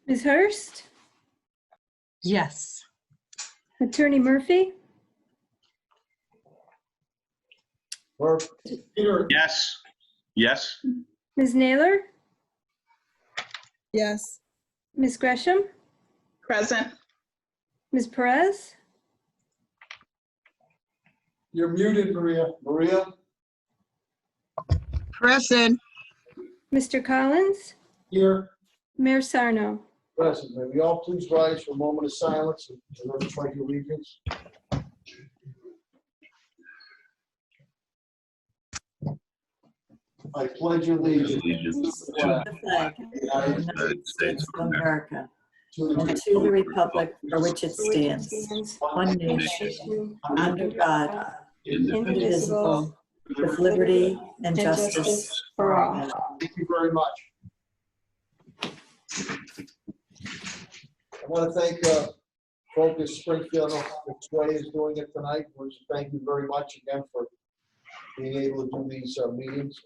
Ms. Hurst? Yes. Attorney Murphy? Peter. Yes. Yes. Ms. Naylor? Yes. Ms. Gresham? Present. Ms. Perez? You're muted, Maria. Maria? Present. Mr. Collins? Here. Mayor Sarno? Present. May we all please rise for a moment of silence and remember to pledge allegiance. I pledge allegiance Allegiance to the The flag flag of the United States of America and and to the republic for which it stands, one nation, under God, indivisible, with liberty and justice for all. Thank you very much. I want to thank Focus Springfield, which way is doing it tonight. Thank you very much again for being able to do these meetings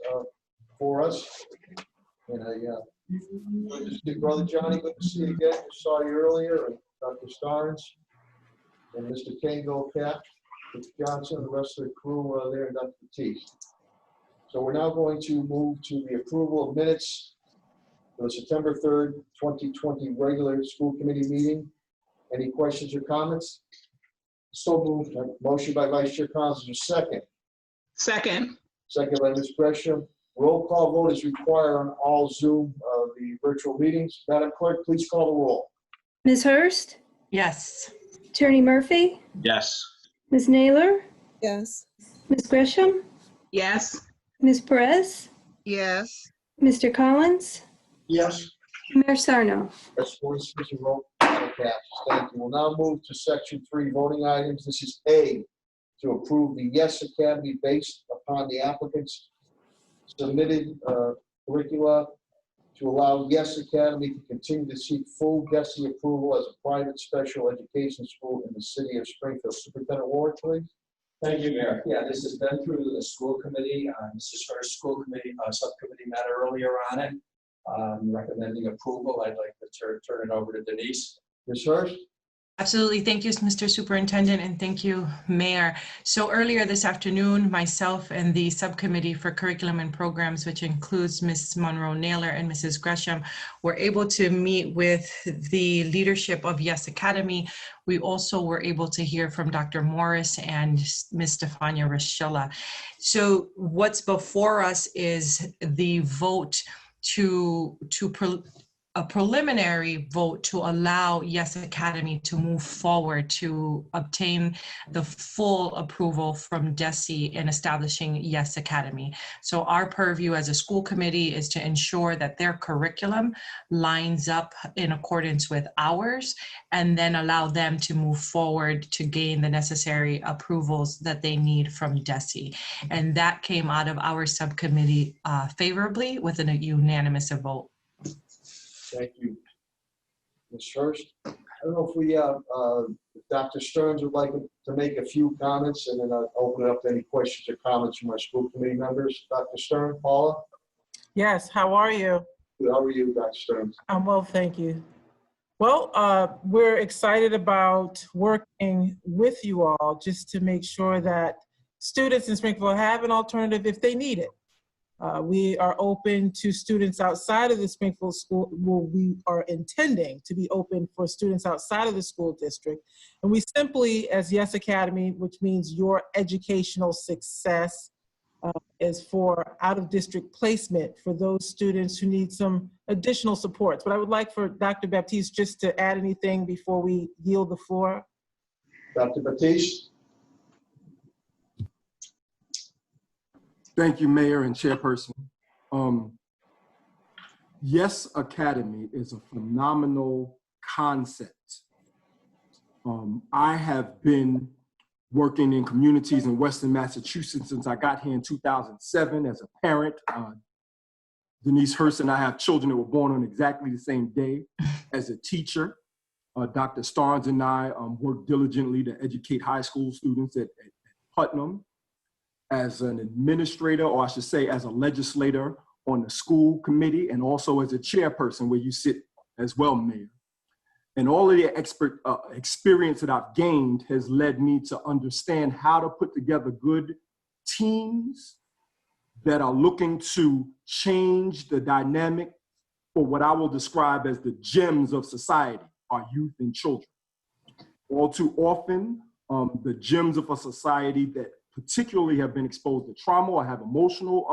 for us. And good to see Brother Johnny, good to see you again. I saw you earlier, and Dr. Starnes, and Mr. Kango Cap, Mr. Johnson, the rest of the crew there, and Dr. Batiste. So we're now going to move to the approval of minutes for the September 3rd, 2020 regular school committee meeting. Any questions or comments? So moved. Motion by Vice Chair Collins, is there a second? Second. Second by Ms. Gresham. Roll call vote is required on all Zoom, the virtual meetings. Madam Clerk, please call the roll. Ms. Hurst? Yes. Attorney Murphy? Yes. Ms. Naylor? Yes. Ms. Gresham? Yes. Ms. Perez? Yes. Mr. Collins? Yes. Mayor Sarno? That's voice speaking roll. Madam Passes. Thank you. We'll now move to section 3 voting items. This is A, to approve the Yes Academy based upon the applicant's submitted curricula to allow Yes Academy to continue to seek full DESE approval as a private special education school in the city of Springfield. Superintendent Ward, please. Thank you, Mayor. Yeah, this has been through the school committee. This is first school committee, subcommittee met earlier on it. Recommending approval. I'd like to turn it over to Denise. Ms. Hurst? Absolutely. Thank you, Mr. Superintendent, and thank you, Mayor. So earlier this afternoon, myself and the Subcommittee for Curriculum and Programs, which includes Ms. Monroe Naylor and Mrs. Gresham, were able to meet with the leadership of Yes Academy. We also were able to hear from Dr. Morris and Ms. Stefania Rochella. So what's before us is the vote a preliminary vote to allow Yes Academy to move forward to obtain the full approval from DESE in establishing Yes Academy. So our purview as a school committee is to ensure that their curriculum lines up in accordance with ours, and then allow them to move forward to gain the necessary approvals that they need from DESE. And that came out of our subcommittee favorably with a unanimous vote. Thank you. Ms. Hurst? I don't know if we, Dr. Stearns would like to make a few comments, and then I'll open it up to any questions or comments from our school committee members. Dr. Stearns, Paula? Yes, how are you? Good. How are you, Dr. Stearns? I'm well, thank you. Well, we're excited about working with you all just to make sure that students in Springfield have an alternative if they need it. We are open to students outside of the Springfield school. Well, we are intending to be open for students outside of the school district. And we simply, as Yes Academy, which means your educational success, is for out-of-district placement for those students who need some additional supports. But I would like for Dr. Baptiste just to add anything before we yield the floor. Dr. Batiste? Thank you, Mayor and Chairperson. Yes Academy is a phenomenal concept. I have been working in communities in Western Massachusetts since I got here in 2007 as a parent. Denise Hurst and I have children that were born on exactly the same day. As a teacher, Dr. Starnes and I work diligently to educate high school students at Putnam. As an administrator, or I should say as a legislator on the school committee, and also as a chairperson where you sit as well, Mayor. And all of the experience that I've gained has led me to understand how to put together good teams that are looking to change the dynamic for what I will describe as the gems of society, our youth and children. All too often, the gems of a society that particularly have been exposed to trauma or have emotional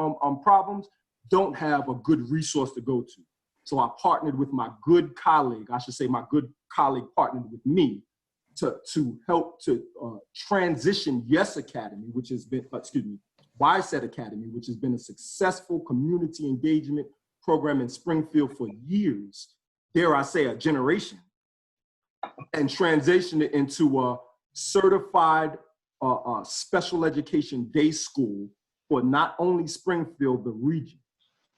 problems don't have a good resource to go to. So I partnered with my good colleague, I should say my good colleague partnered with me to help to transition Yes Academy, which has been, YSET Academy, which has been a successful community engagement program in Springfield for years, dare I say a generation, and transition it into a certified special education day school for not only Springfield, the region.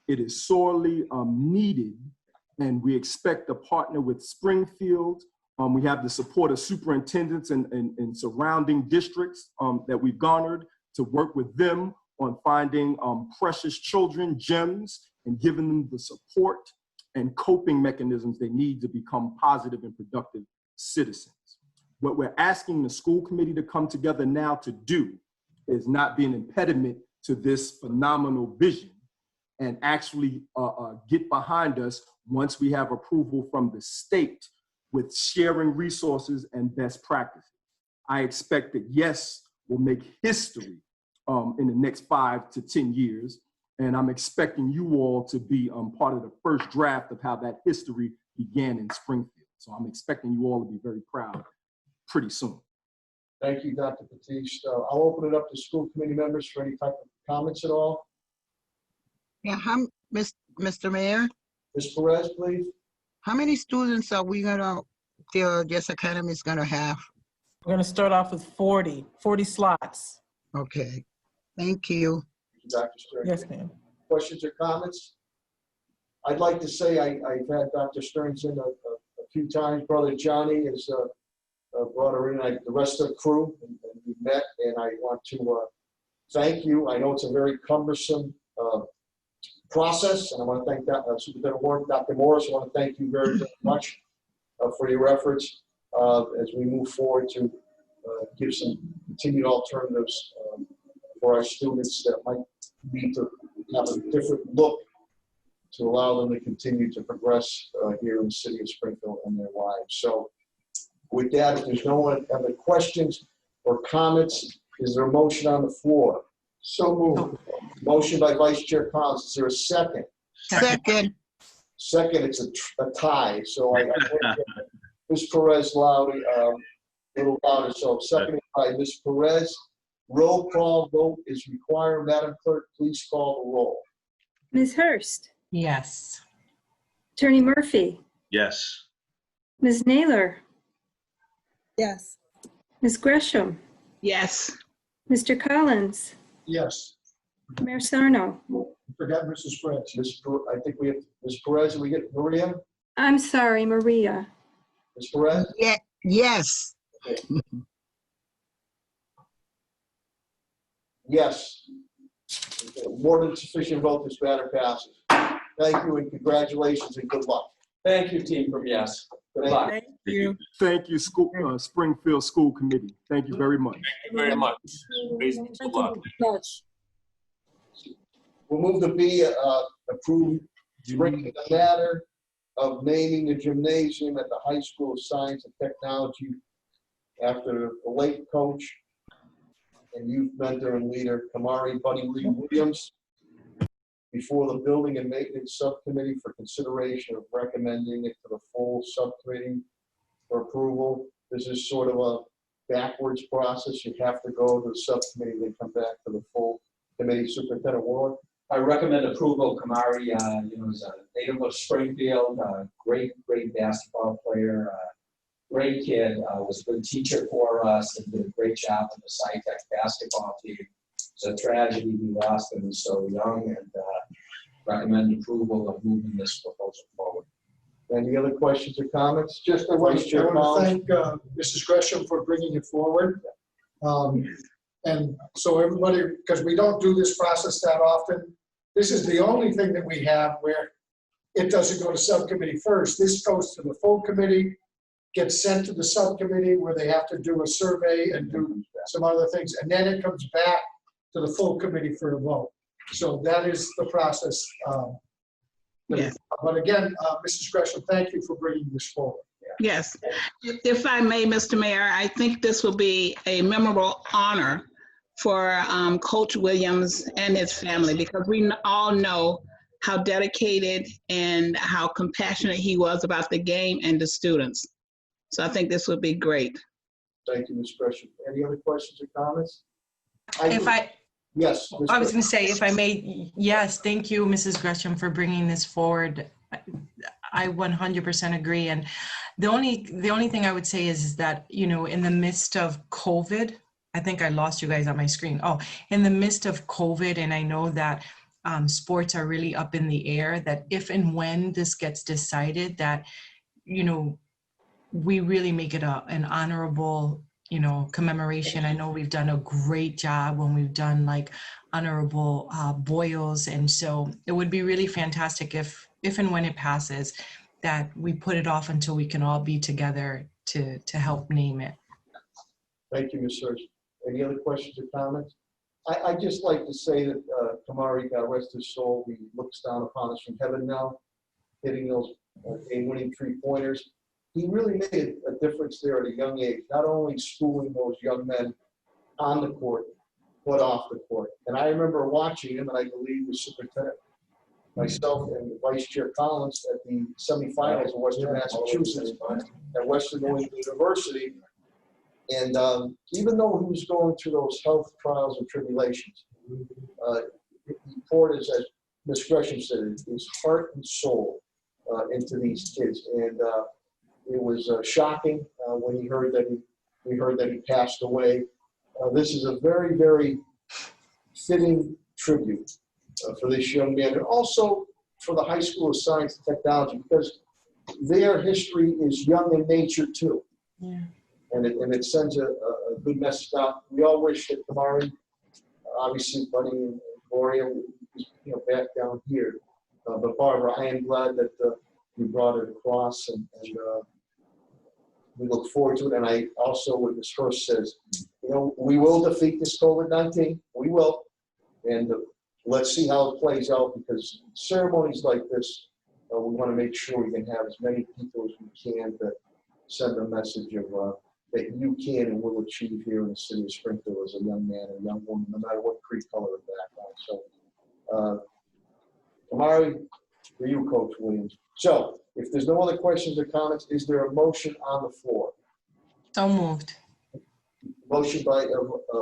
It is sorely needed, and we expect to partner with Springfield. We have the support of superintendents in surrounding districts that we've garnered to work with them on finding precious children, gems, and giving them the support and coping mechanisms they need to become positive and productive citizens. What we're asking the school committee to come together now to do is not be an impediment to this phenomenal vision, and actually get behind us once we have approval from the state with sharing resources and best practices. I expect that Yes will make history in the next 5 to 10 years, and I'm expecting you all to be part of the first draft of how that history began in Springfield. So I'm expecting you all to be very proud pretty soon. Thank you, Dr. Patiste. I'll open it up to school committee members for any type of comments at all. Yeah, Mr. Mayor, Ms. Perez, please. how many students are we gonna, the Yes Academy is gonna have? We're going to start off with 40 slots. Okay, thank you. Thank you, Dr. Stern. Yes, ma'am. Questions or comments? I'd like to say I've had Dr. Stearns in a few times. Brother Johnny has brought her in, the rest of the crew, and we met, and I want to thank you. I know it's a very cumbersome process, and I want to thank Superintendent Warren, Dr. Morris. I want to thank you very, very much for your efforts as we move forward to give some continued alternatives for our students that might need to have a different look to allow them to continue to progress here in the city of Springfield and their lives. So with that, if there's no one other questions or comments, is there a motion on the floor? So moved. Motion by Vice Chair Collins. Is there a second? Second, Second, it's a tie. So I Ms. Perez loudly, a little louder. So seconded by Ms. Perez. Roll call vote is required. Madam Clerk, please call the roll. Ms. Hurst, Yes. Attorney Murphy, Yes. Ms. Naylor, yes. Ms. Gresham, Yes. Mr. Collins, Yes. Mayor Sarno. Forgot Mrs. Perez. I think we have Ms. Perez, and we get Maria. I'm sorry, Maria. Ms. Perez? Yeah, yes. Yes. More than sufficient vote, this matter passes. Thank you and congratulations and good luck. Thank you, team from Yes. Good Thank luck. Thank you. Thank you, Springfield School Committee. Thank you very much. Thank you very much. Good luck. We'll move to B, approve bringing the matter of naming the gymnasium at the High School of Science and Technology after the late coach and youth mentor and leader, Kamari Buddy Lee Williams, before the Building and Maintenance Subcommittee for consideration of recommending it to the full subcommittee for approval. This is sort of a backwards process. You have to go to the subcommittee, then come back to the full committee. Superintendent Warren? I recommend approval. Kamari, is a native of Springfield, great basketball player, great kid, was a good teacher for us and did a great job on the SciTech basketball team. It's a tragedy we lost him so young, and recommend approval of moving this proposal forward. Any other questions or comments? Just I want to thank Mrs. Gresham for bringing it forward. And so everybody, because we don't do this process that often, this is the only thing that we have where it doesn't go to subcommittee first. This goes to the full committee, gets sent to the subcommittee where they have to do a survey and do some other things, and then it comes back to the full committee for a vote. So that is the process. But again, Mrs. Gresham, thank you for bringing this forward. Yes. If I may, Mr. Mayor, I think this will be a memorable honor for Coach Williams and his family, because we all know how dedicated and how compassionate he was about the game and the students. So I think this would be great. Thank you, Ms. Gresham. Any other questions or comments? Yes. Ms. I was going to Gresham. say, if I may, yes, thank you, Mrs. Gresham, for bringing this forward. I 100% agree. And the only thing I would say is that, you know, in the midst of COVID, I think I lost you guys on my screen. Oh, in the midst of COVID, and I know that sports are really up in the air, that if and when this gets decided, that, you know, we really make it an honorable, you know, commemoration. I know we've done a great job when we've done like honorable boils. And so it would be really fantastic if and when it passes, that we put it off until we can all be together to help name it. Thank you, Ms. Hirsch. Any other questions or comments? I'd just like to say that Kamari, God rest his soul, he looks down upon us from heaven now, hitting those game-winning three-pointers. He really made a difference there at a young age, not only schooling those young men on the court, but off the court. And I remember watching him, and I believe the superintendent, myself, and Vice Chair Collins at the semifinals of Western Massachusetts at Western New England University. And even though he was going through those health trials and tribulations, he poured as Ms. Gresham said, his heart and soul into these kids. And it was shocking when we heard that he passed away. This is a very, very fitting tribute for this young man, and also for the High School of Science and Technology, because their history is young in nature too. Yeah. And it sends a good message out. We all wish that Kamari, obviously Buddy and Gloria, was, you know, back down here. But Barbara, I am glad that you brought it across, and we look forward to it. And I also, what Ms. Hirsch says, you know, we will defeat this COVID-19. We will. And let's see how it plays out, because ceremonies like this, we want to make sure we can have as many people as we can to send a message of that you can and will achieve here in the city of Springfield as a young man or young woman, no matter what creed, color, or background. So, Kamari, for you, Coach Williams. So, if there's no other questions or comments, is there a motion on the floor? So moved. Motion by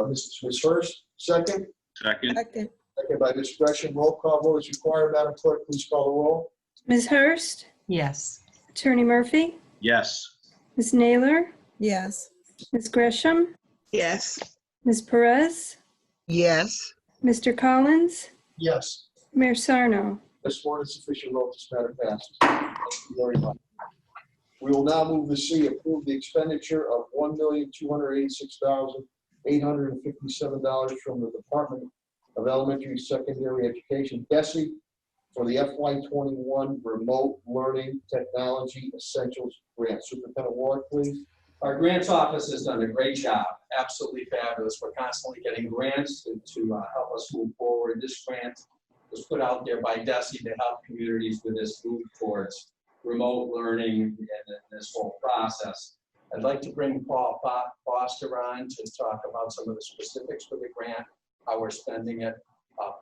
Ms. Hirsch, second. Second. Second. Second by Ms. Gresham. Roll call vote is required. Madam Clerk, please call the roll. Ms. Hurst, Yes. Attorney Murphy, Yes. Ms. Naylor, Yes. Ms. Gresham, Yes. Ms. Perez, Yes. Mr. Collins, Yes. Mayor Sarno. This one is sufficient vote. This matter passes. Thank you very much. We will now move to C, approve the expenditure of $1,286,857 from the Department of Elementary and Secondary Education, DESE, for the FY21 Remote Learning Technology Essentials Grant. Superintendent Ward, please. Our grants office has done a great job, absolutely fabulous. We're constantly getting grants to help us move forward. This grant was put out there by DESE to help communities with this move towards remote learning and this whole process. I'd like to bring Paul Foster on to talk about some of the specifics for the grant, how we're spending it.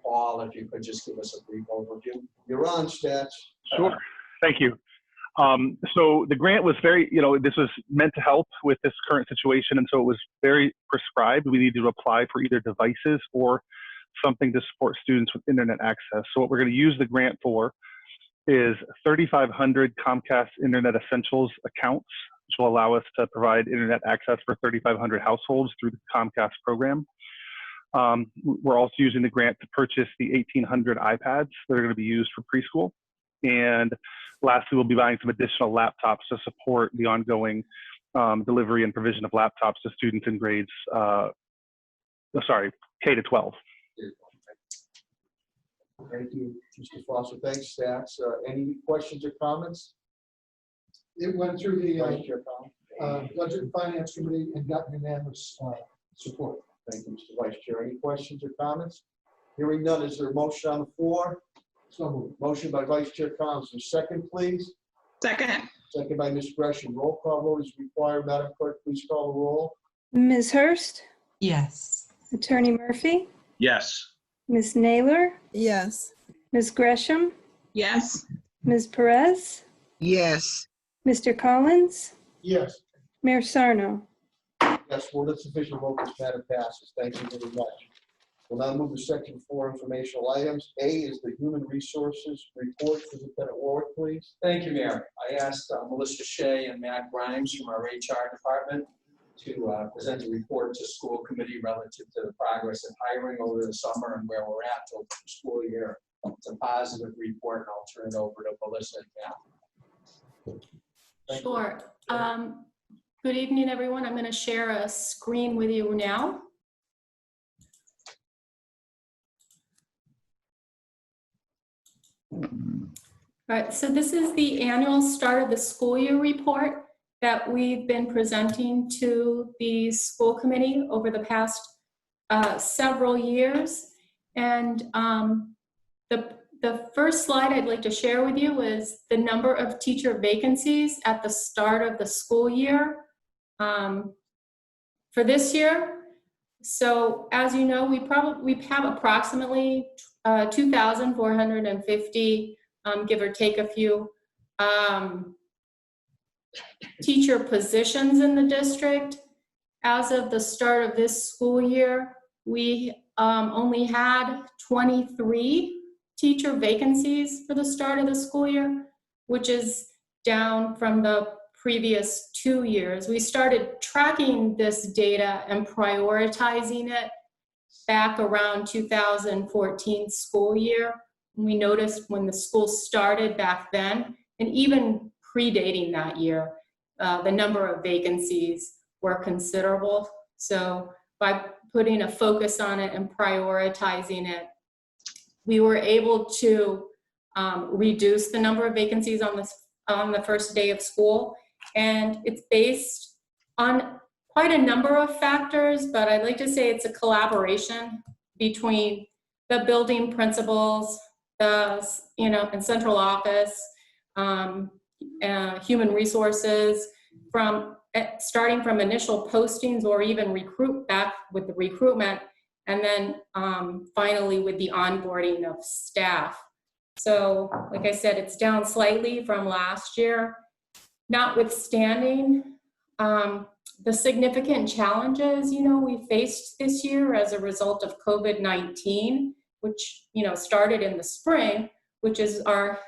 Paul, if you could just give us a brief overview. You're on, Stats. Sure. Thank you. So the grant was very, this was meant to help with this current situation. And so it was very prescribed. We needed to apply for either devices or something to support students with internet access. So what we're going to use the grant for is 3,500 Comcast Internet Essentials accounts, which will allow us to provide internet access for 3,500 households through the Comcast program. We're also using the grant to purchase the 1,800 iPads that are going to be used for preschool. And lastly, we'll be buying some additional laptops to support the ongoing delivery and provision of laptops to students in grades, K to 12. Thank you, Mr. Foster. Thanks, Stats. Any questions or comments? It went through the Vice Chair Collins? Budget and Finance Committee and got unanimous support. Thank you, Mr. Vice Chair. Any questions or comments? Hearing none, is there a motion on the floor? So moved. Motion by Vice Chair Collins. Is there a second, please? Second. Second by Ms. Gresham. Roll call vote is required. Madam Clerk, please call the roll. Ms. Hurst, Yes. Attorney Murphy, Yes. Ms. Naylor, Yes. Ms. Gresham, Yes. Ms. Perez, Yes. Mr. Collins, Yes. Mayor Sarno. Yes, well, that's sufficient vote. This matter passes. Thank you very much. We'll now move to section 4, informational items. A is the Human Resources Report. Superintendent Warwick, please. Thank you, Mayor. I asked Melissa Shea and Matt Grimes from our HR department to present a report to school committee relative to the progress of hiring over the summer and where we're at till the school year. It's a positive report, and I'll turn it over to Melissa and Matt. Sure. Good evening, everyone. I'm going to share a screen with you now. All right, so this is the annual start of the school year report that we've been presenting to the school committee over the past several years. And the first slide I'd like to share with you is the number of teacher vacancies at the start of the school year for this year. So as you know, we have approximately 2,450, give or take a few, teacher positions in the district. As of the start of this school year, we only had 23 teacher vacancies for the start of the school year, which is down from the previous 2 years. We started tracking this data and prioritizing it back around 2014 school year. We noticed when the school started back then, and even predating that year, the number of vacancies were considerable. So by putting a focus on it and prioritizing it, we were able to reduce the number of vacancies on the first day of school. And it's based on quite a number of factors, but I'd like to say it's a collaboration between the building principals, and central office, human resources, starting from initial postings or even with the recruitment, and then finally with the onboarding of staff. So like I said, it's down slightly from last year, notwithstanding the significant challenges, we faced this year as a result of COVID-19, which, started in the spring, which is our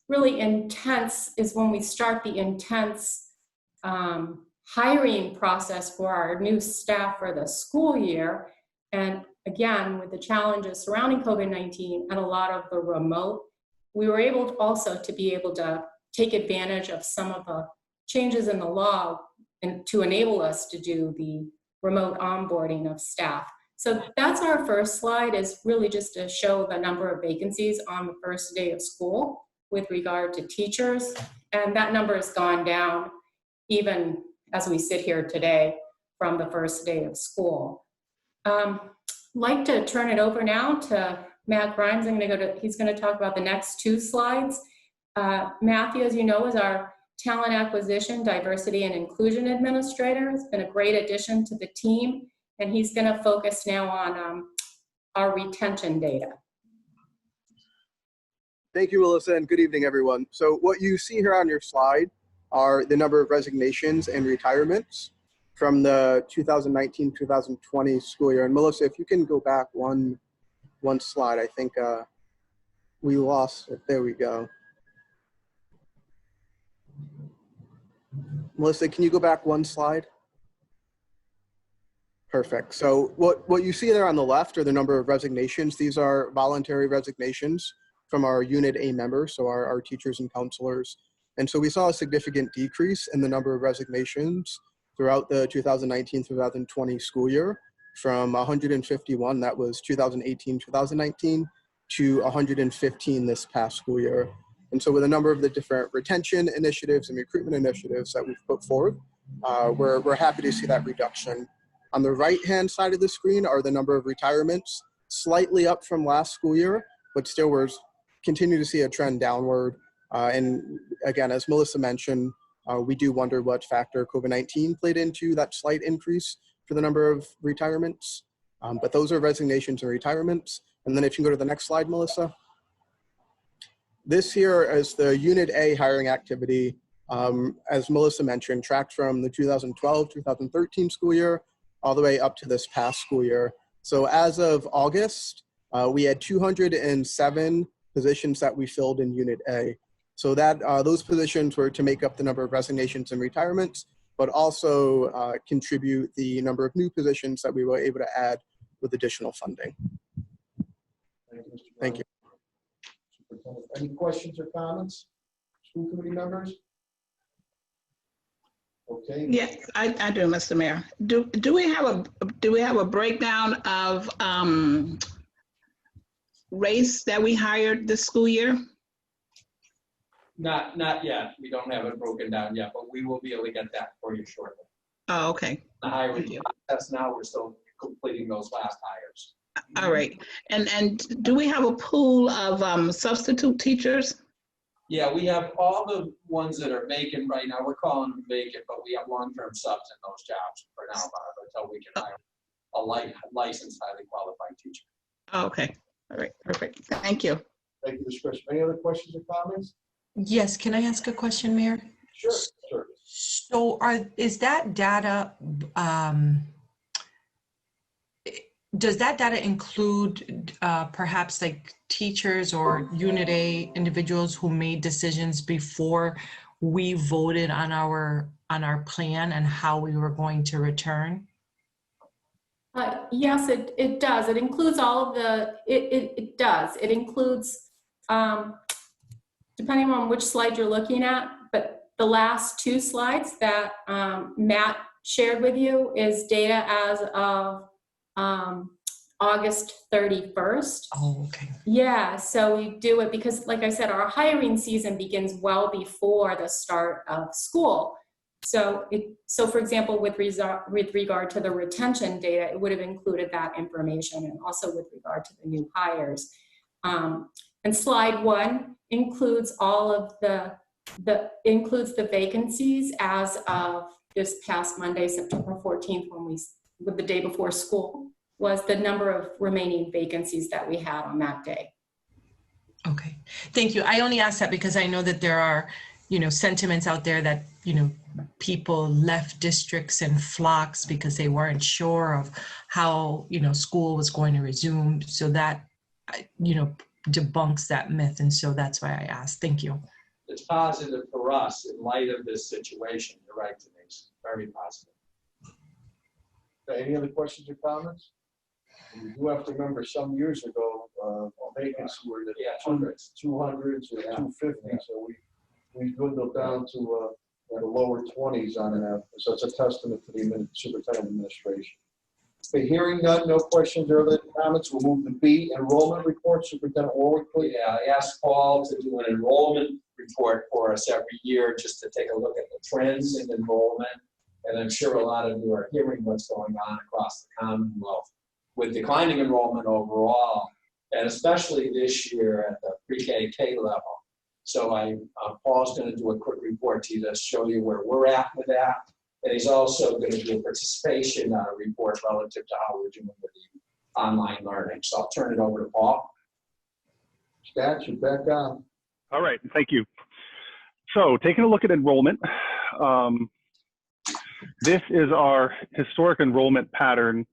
really intense, is when we start the intense hiring process for our new staff for the school year. And again, with the challenges surrounding COVID-19 and a lot of the remote, we were able to be able to take advantage of some of the changes in the law and to enable us to do the remote onboarding of staff. So that's our first slide, is really just to show the number of vacancies on the first day of school with regard to teachers. And that number has gone down even as we sit here today from the first day of school. I'd like to turn it over now to Matt Grimes. He's going to talk about the next 2 slides. Matthew, as you know, is our Talent Acquisition, Diversity, and Inclusion Administrator. It's been a great addition to the team, and he's going to focus now on our retention data. Thank you, Melissa, and good evening, everyone. So what you see here on your slide are the number of resignations and retirements from the 2019-2020 school year. And Melissa, if you can go back one slide, I think we lost it. There we go. Melissa, can you go back 1 slide? Perfect. So what you see there on the left are the number of resignations. These are voluntary resignations from our Unit A members, so our teachers and counselors. And so we saw a significant decrease in the number of resignations throughout the 2019-2020 school year, from 151, that was 2018-2019, to 115 this past school year. And so with a number of the different retention initiatives and recruitment initiatives that we've put forward, we're happy to see that reduction. On the right-hand side of the screen are the number of retirements, slightly up from last school year, but still we're continue to see a trend downward. And again, as Melissa mentioned, we do wonder what factor COVID-19 played into that slight increase for the number of retirements. But those are resignations and retirements. And then if you can go to the next slide, Melissa. This here is the Unit A hiring activity, as Melissa mentioned, tracked from the 2012-2013 school year all the way up to this past school year. So as of August, we had 207 positions that we filled in Unit A. So that those positions were to make up the number of resignations and retirements, but also contribute the number of new positions that we were able to add with additional funding. Thank you. Any questions or comments? School committee members? Okay. Yes, I do, Mr. Mayor. Do we have a breakdown of race that we hired this school year? Not yet. We don't have it broken down yet, but we will be able to get that for you shortly. Oh, okay. The hiring process now, we're still completing those last hires. All right. And do we have a pool of substitute teachers? Yeah, we have all the ones that are vacant right now. We're calling them vacant, but we have long-term subs in those jobs for now, Barb, until we can hire a licensed, highly qualified teacher. Oh, okay. All right. Perfect. Thank you. Thank you, Ms. Gresham. Any other questions or comments? Yes, can I ask a question, Mayor? Sure, sure. So is that data, does that data include perhaps like teachers or Unit A individuals who made decisions before we voted on our plan and how we were going to return? Yes, it does. It includes all of the, it does. It includes, depending on which slide you're looking at, but the last two slides that Matt shared with you is data as of August 31st. Oh, okay. Yeah, so we do it because, like I said, our hiring season begins well before the start of school. So, for example, with regard to the retention data, it would have included that information, and also with regard to the new hires. And slide 1 includes all of includes the vacancies as of this past Monday, September 14th, with the day before school, was the number of remaining vacancies that we had on that day. Okay, thank you. I only asked that because I know that there are, sentiments out there that, people left districts in flocks because they weren't sure of how, school was going to resume. So that, debunks that myth. And so that's why I asked. Thank you. It's positive for us in light of this situation. You're right, Denise. Very positive. Any other questions or comments? We do have to remember some years ago, vacancies were in the 200s or 250, so we dwindled down to the lower 20s on an average. So it's a testament to the superintendent administration. Okay, hearing none, no questions or other comments, we'll move to B, enrollment report. Superintendent Warwick, please. Yeah, I asked Paul to do an enrollment report for us every year just to take a look at the trends in enrollment. And I'm sure a lot of you are hearing what's going on across the Commonwealth with declining enrollment overall, and especially this year at the pre-K level. So Paul's going to do a quick report to you to show you where we're at with that. And he's also going to do a participation report relative to how we're doing with the online learning. So I'll turn it over to Paul. Stats, you're back on. All right, thank you. So taking a look at enrollment, this is our historic enrollment pattern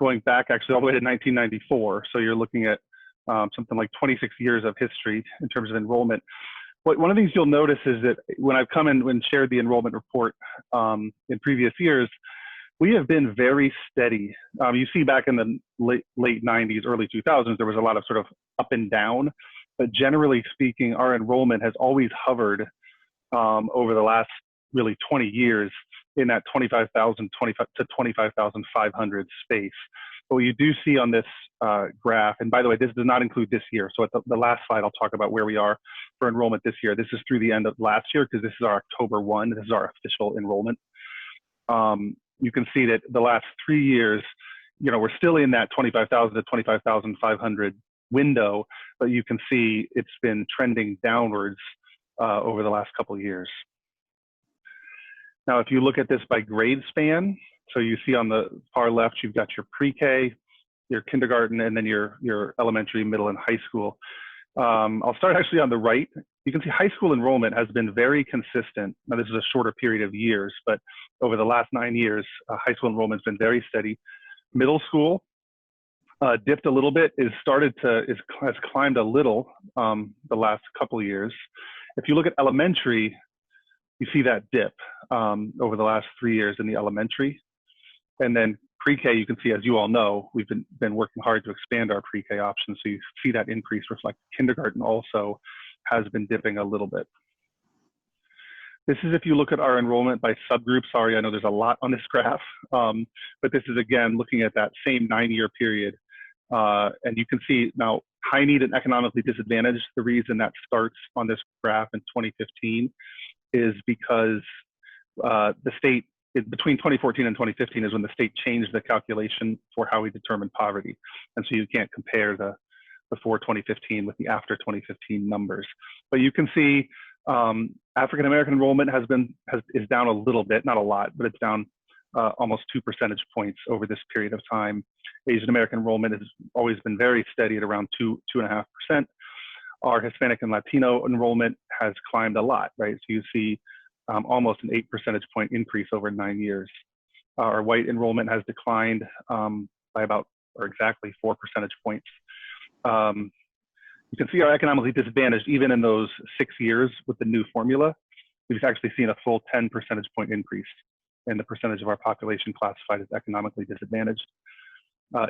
going back actually all the way to 1994. So you're looking at something like 26 years of history in terms of enrollment. But one of the things you'll notice is that when I've come in and shared the enrollment report in previous years, we have been very steady. You see back in the late 90s, early 2000s, there was a lot of sort of up and down, but generally speaking, our enrollment has always hovered over the last really 20 years in that 25,000 to 25,500 space. But what you do see on this graph, and by the way, this does not include this year. So at the last slide, I'll talk about where we are for enrollment this year. This is through the end of last year because this is our October 1. This is our official enrollment. You can see that the last 3 years, you know, we're still in that 25,000 to 25,500 window, but you can see it's been trending downwards over the last couple of years. Now, if you look at this by grade span, so you see on the far left, you've got your pre-K, your kindergarten, and then your elementary, middle, and high school. I'll start actually on the right. You can see high school enrollment has been very consistent. Now, this is a shorter period of years, but over the last 9 years, high school enrollment has been very steady. Middle school dipped a little bit, has climbed a little the last couple of years. If you look at elementary, you see that dip over the last 3 years in the elementary. And then pre-K, you can see, as you all know, we've been working hard to expand our pre-K options. So you see that increase reflect. Kindergarten also has been dipping a little bit. This is if you look at our enrollment by subgroup. Sorry, I know there's a lot on this graph, but this is again looking at that same 9-year period. And you can see now high need and economically disadvantaged. The reason that starts on this graph in 2015 is because the state, between 2014 and 2015 is when the state changed the calculation for how we determine poverty. And so you can't compare the before 2015 with the after 2015 numbers. But you can see African-American enrollment is down a little bit, not a lot, but it's down almost 2 percentage points over this period of time. Asian American enrollment has always been very steady at around 2.5%. Our Hispanic and Latino enrollment has climbed a lot, right? So you see almost an 8 percentage point increase over 9 years. Our white enrollment has declined by about, or exactly 4 percentage points. You can see our economically disadvantaged, even in those 6 years with the new formula, we've actually seen a full 10 percentage point increase in the percentage of our population classified as economically disadvantaged.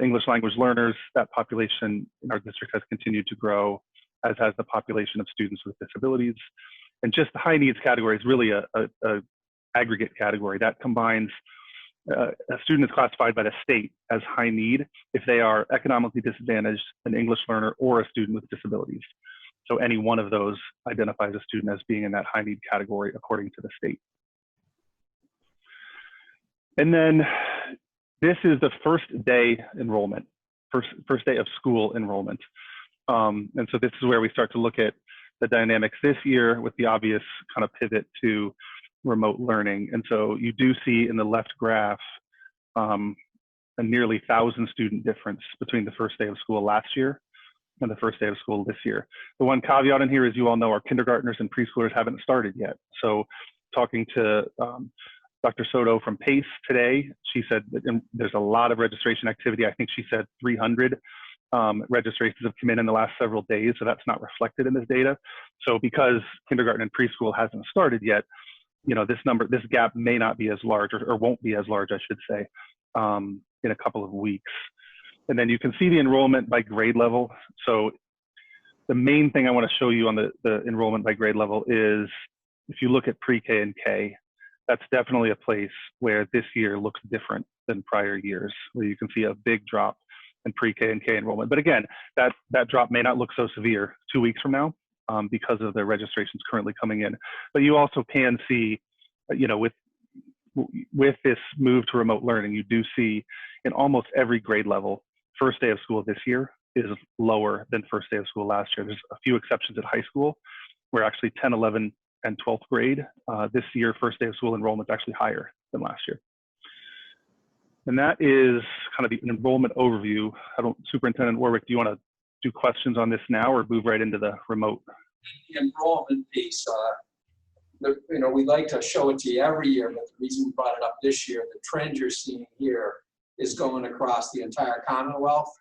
English language learners, that population in our district has continued to grow, as has the population of students with disabilities. And just the high needs category is really a aggregate category that combines a student is classified by the state as high need if they are economically disadvantaged, an English learner, or a student with disabilities. So any one of those identifies a student as being in that high need category according to the state. And then this is the first day enrollment, first day of school enrollment. And so this is where we start to look at the dynamics this year with the obvious kind of pivot to remote learning. And so you do see in the left graph a nearly 1,000 student difference between the first day of school last year and the first day of school this year. The one caveat in here is you all know our kindergartners and preschoolers haven't started yet. So talking to Dr. Soto from PACE today, she said that there's a lot of registration activity. I think she said 300 registrations have come in the last several days, so that's not reflected in this data. So because kindergarten and preschool hasn't started yet, you know, this gap may not be as large, or won't be as large, I should say, in a couple of weeks. And then you can see the enrollment by grade level. So the main thing I want to show you on the enrollment by grade level is if you look at pre-K and K, that's definitely a place where this year looks different than prior years, where you can see a big drop in pre-K and K enrollment. But again, that drop may not look so severe 2 weeks from now because of the registrations currently coming in. But you also can see, you know, with this move to remote learning, you do see in almost every grade level, first day of school this year is lower than first day of school last year. There's a few exceptions at high school where actually 10, 11, and 12th grade, this year, first day of school enrollment is actually higher than last year. And that is kind of the enrollment overview. Superintendent Warwick, do you want to do questions on this now or move right into the remote? The enrollment piece, you know, we like to show it to you every year, but the reason we brought it up this year, the trend you're seeing here is going across the entire Commonwealth.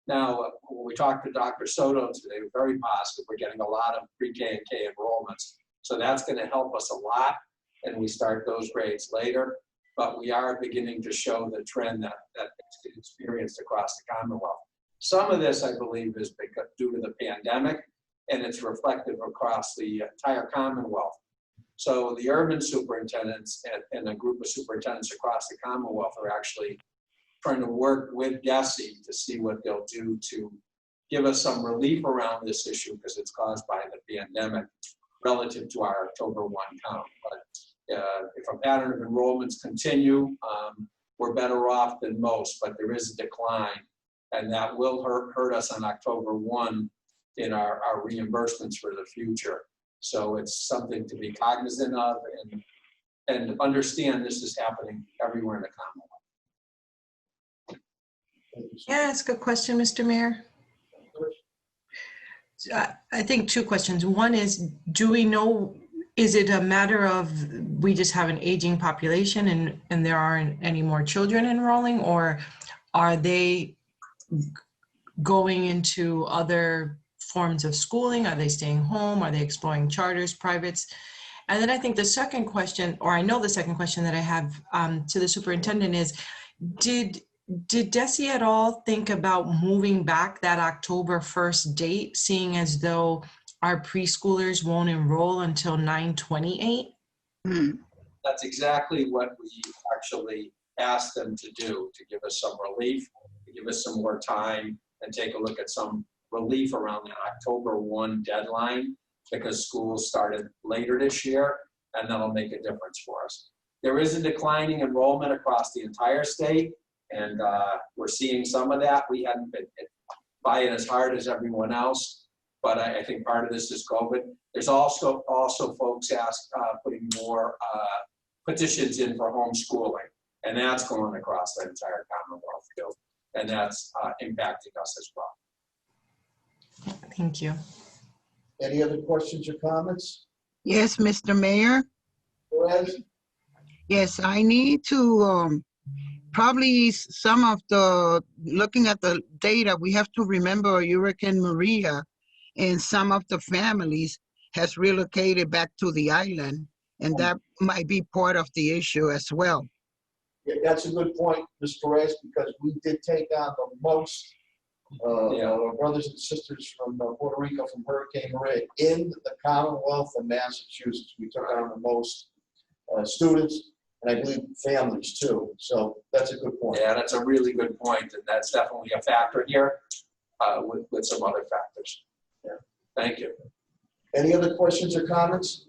Now, when we talked to Dr. Soto today, we're very positive. We're getting a lot of pre-K and K enrollments. So that's going to help us a lot, and we start those grades later. But we are beginning to show the trend that it's experienced across the Commonwealth. Some of this, I believe, is because due to the pandemic, and it's reflective across the entire Commonwealth. So the urban superintendents and a group of superintendents across the Commonwealth are actually trying to work with DESE to see what they'll do to give us some relief around this issue because it's caused by the pandemic relative to our October 1 count. But if a pattern of enrollments continue, we're better off than most, but there is a decline, and that will hurt us on October 1 in our reimbursements for the future. So it's something to be cognizant of and understand this is happening everywhere in the Commonwealth. Can I ask a question, Mr. Mayor? I think two questions. One is, do we know, is it a matter of we just have an aging population and there aren't any more children enrolling, or are they going into other forms of schooling? Are they staying home? Are they exploring charters, privates? And then I think the second question, or I know the second question that I have to the superintendent is, did DESE at all think about moving back that October 1st date, seeing as though our preschoolers won't enroll until 9/28? That's exactly what we actually asked them to do, to give us some relief, to give us some more time and take a look at some relief around the October 1 deadline, because schools started later this year, and that'll make a difference for us. There is a declining enrollment across the entire state, and we're seeing some of that. We hadn't been hit by it as hard as everyone else, but I think part of this is COVID. There's also folks putting more petitions in for homeschooling, and that's going across the entire Commonwealth too, and that's impacting us as well. Thank you. Any other questions or comments? Yes, Mr. Mayor. Perez? Yes, I need to probably some of the, looking at the data, we have to remember Hurricane Maria and some of the families has relocated back to the island, and that might be part of the issue as well. Yeah, that's a good point, Ms. Perez, because we did take on the most our brothers and sisters from Puerto Rico from Hurricane Maria in the Commonwealth of Massachusetts. We took on the most students, and I believe families too. So that's a good point. Yeah, that's a really good point, and that's definitely a factor here with some other factors. Yeah, thank you. Any other questions or comments?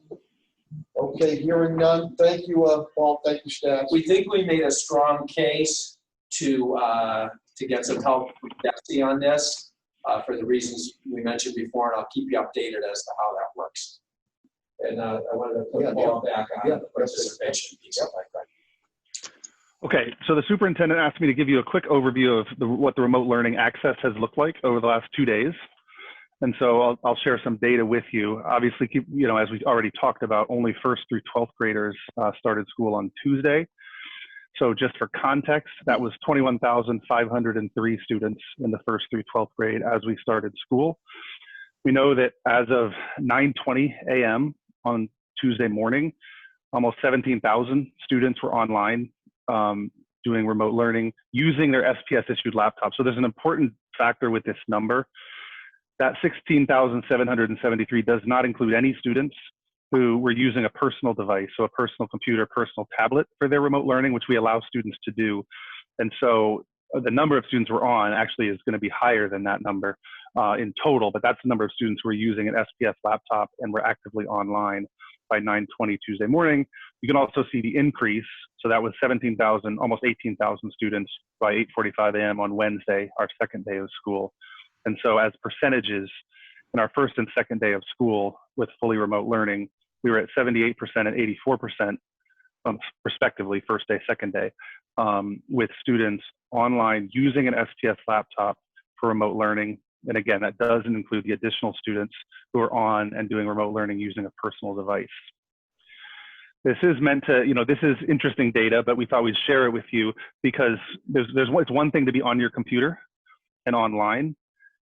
Okay, hearing none. Thank you, Paul. Thank you, staff. We think we made a strong case to get some help with DESE on this for the reasons we mentioned before, and I'll keep you updated as to how that works. And I wanted to put Paul back on the participation piece of my question. Okay, so the superintendent asked me to give you a quick overview of what the remote learning access has looked like over the last 2 days. And so I'll share some data with you. Obviously, as we already talked about, only 1st through 12th graders started school on Tuesday. So just for context, that was 21,503 students in the 1st through 12th grade as we started school. We know that as of 9:20 a.m. on Tuesday morning, almost 17,000 students were online doing remote learning using their SPS issued laptops. So there's an important factor with this number. That 16,773 does not include any students who were using a personal device, so a personal computer, personal tablet for their remote learning, which we allow students to do. And so the number of students we're on actually is going to be higher than that number in total, but that's the number of students who are using an SPS laptop and were actively online by 9:20 Tuesday morning. You can also see the increase. So that was 17,000, almost 18,000 students by 8:45 a.m. on Wednesday, our second day of school. And so as percentages in our first and second day of school with fully remote learning, we were at 78% and 84% respectively, first day, second day, with students online using an SPS laptop for remote learning. And again, that doesn't include the additional students who are on and doing remote learning using a personal device. This is meant to, this is interesting data, but we thought we'd share it with you because it's one thing to be on your computer and online.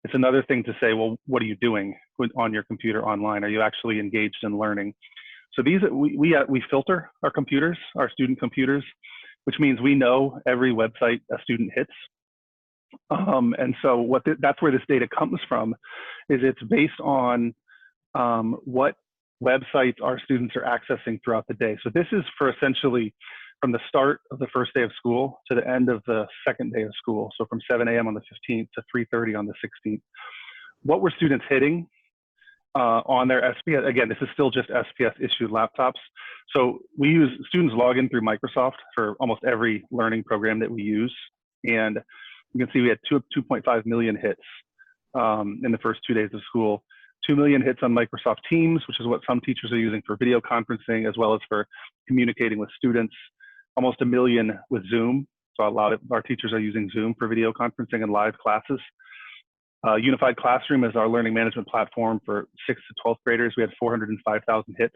It's another thing to say, well, what are you doing on your computer online? Are you actually engaged in learning? So we filter our computers, our student computers, which means we know every website a student hits. And so that's where this data comes from, is it's based on what websites our students are accessing throughout the day. So this is for essentially from the start of the first day of school to the end of the second day of school. So from 7 a.m. on the 15th to 3:30 on the 16th. What were students hitting on their SPS? Again, this is still just SPS issued laptops. So students log in through Microsoft for almost every learning program that we use. And you can see we had 2.5 million hits in the first 2 days of school. 2 million hits on Microsoft Teams, which is what some teachers are using for video conferencing, as well as for communicating with students. Almost 1 million with Zoom. So a lot of our teachers are using Zoom for video conferencing and live classes. Unified Classroom is our learning management platform for 6th to 12th graders. We had 405,000 hits.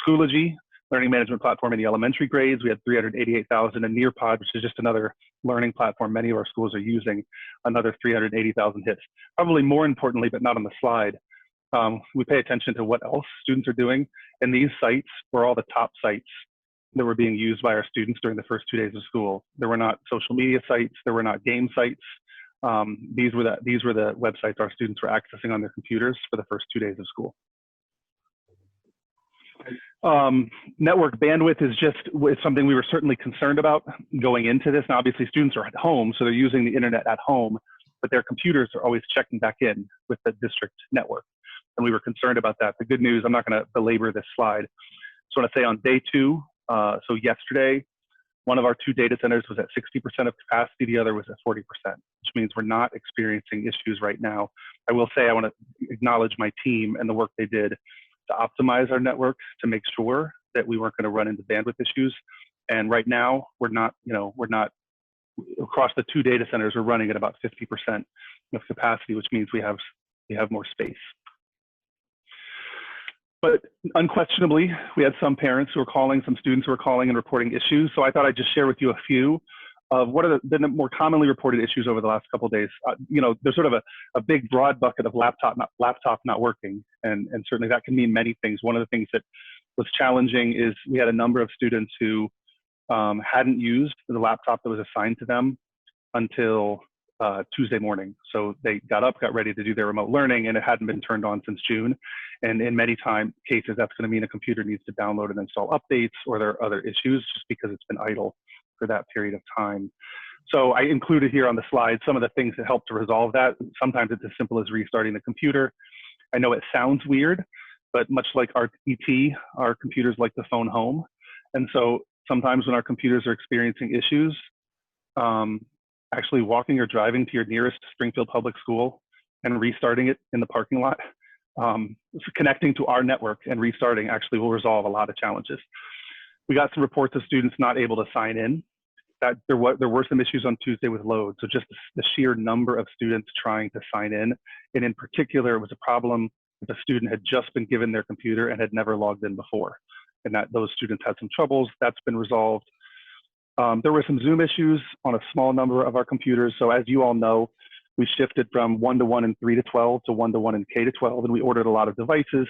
Schoology, learning management platform in the elementary grades, we had 388,000. And Nearpod, which is just another learning platform many of our schools are using, another 380,000 hits. Probably more importantly, but not on the slide, we pay attention to what else students are doing. And these sites were all the top sites that were being used by our students during the first 2 days of school. There were not social media sites. There were not game sites. These were the websites our students were accessing on their computers for the first 2 days of school. Network bandwidth is something we were certainly concerned about going into this. Now, obviously, students are at home, so they're using the internet at home, but their computers are always checking back in with the district network. And we were concerned about that. The good news, I'm not going to belabor this slide. So I want to say on day 2, so yesterday, one of our 2 data centers was at 60% of capacity, the other was at 40%, which means we're not experiencing issues right now. I will say I want to acknowledge my team and the work they did to optimize our network to make sure that we weren't going to run into bandwidth issues. And right now, we're not across the 2 data centers, we're running at about 50% of capacity, which means we have more space. But unquestionably, we had some parents who were calling, some students who were calling and reporting issues. So I thought I'd just share with you a few of what are the more commonly reported issues over the last couple of days. There's sort of a big broad bucket of laptop not working. And certainly that can mean many things. One of the things that was challenging is we had a number of students who hadn't used the laptop that was assigned to them until Tuesday morning. So they got up, got ready to do their remote learning, and it hadn't been turned on since June. And in many cases, that's going to mean a computer needs to download and install updates, or there are other issues just because it's been idle for that period of time. So I included here on the slide some of the things that help to resolve that. Sometimes it's as simple as restarting the computer. I know it sounds weird, but much like our ET, our computers like to phone home. And so sometimes when our computers are experiencing issues, actually walking or driving to your nearest Springfield Public School and restarting it in the parking lot, connecting to our network and restarting actually will resolve a lot of challenges. We got some reports of students not able to sign in. That there were some issues on Tuesday with load. So just the sheer number of students trying to sign in. And in particular, it was a problem if a student had just been given their computer and had never logged in before. And that those students had some troubles. That's been resolved. There were some Zoom issues on a small number of our computers. So as you all know, we shifted from 1-to-1 and 3-to-12 to 1-to-1 and K-to-12, and we ordered a lot of devices.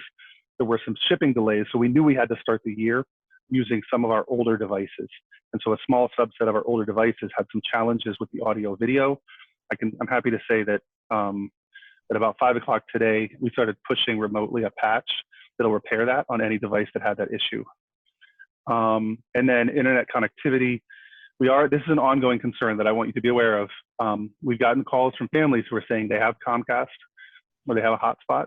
There were some shipping delays, so we knew we had to start the year using some of our older devices. And so a small subset of our older devices had some challenges with the audio video. I'm happy to say that at about 5 o'clock today, we started pushing remotely a patch that'll repair that on any device that had that issue. And then internet connectivity. This is an ongoing concern that I want you to be aware of. We've gotten calls from families who are saying they have Comcast or they have a hotspot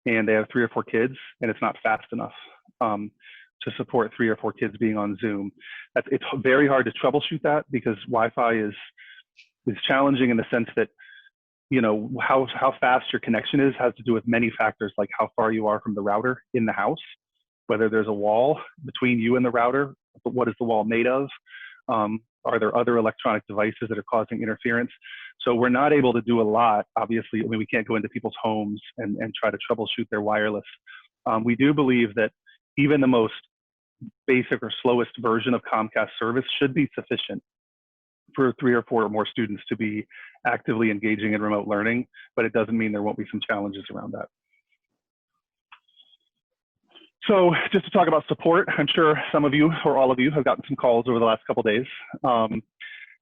and they have 3 or 4 kids and it's not fast enough to support 3 or 4 kids being on Zoom. It's very hard to troubleshoot that because Wi-Fi is challenging in the sense that, how fast your connection is has to do with many factors, like how far you are from the router in the house, whether there's a wall between you and the router, what is the wall made of? Are there other electronic devices that are causing interference? So we're not able to do a lot, obviously. We can't go into people's homes and try to troubleshoot their wireless. We do believe that even the most basic or slowest version of Comcast service should be sufficient for 3 or 4 or more students to be actively engaging in remote learning, but it doesn't mean there won't be some challenges around that. So just to talk about support, I'm sure some of you or all of you have gotten some calls over the last couple of days.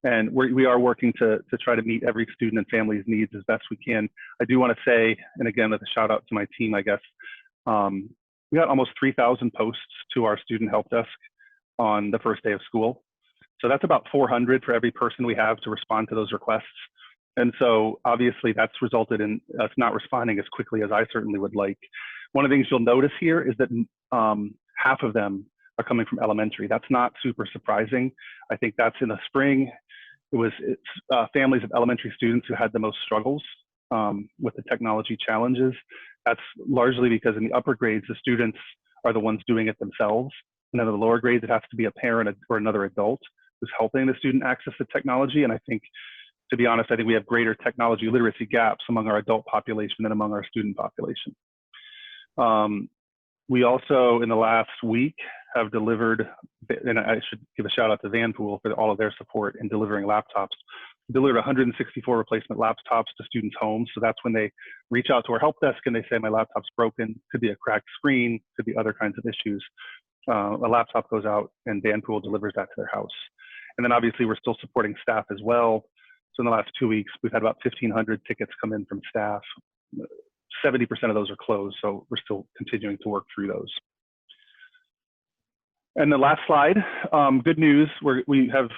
And we are working to try to meet every student and family's needs as best we can. I do want to say, and again, with a shout out to my team, I guess, we got almost 3,000 posts to our student help desk on the first day of school. So that's about 400 for every person we have to respond to those requests. And so obviously that's resulted in us not responding as quickly as I certainly would like. One of the things you'll notice here is that half of them are coming from elementary. That's not super surprising. I think that's in the spring. It's families of elementary students who had the most struggles with the technology challenges. That's largely because in the upper grades, the students are the ones doing it themselves. And then in the lower grades, it has to be a parent or another adult who's helping the student access the technology. And I think, to be honest, I think we have greater technology literacy gaps among our adult population than among our student population. We also, in the last week, have delivered, and I should give a shout out to Vanpool for all of their support in delivering laptops. We delivered 164 replacement laptops to students' homes. So that's when they reach out to our help desk and they say, my laptop's broken, could be a cracked screen, could be other kinds of issues. A laptop goes out and Vanpool delivers that to their house. And then obviously we're still supporting staff as well. So in the last 2 weeks, we've had about 1,500 tickets come in from staff. 70% of those are closed, so we're still continuing to work through those. And the last slide, good news, we have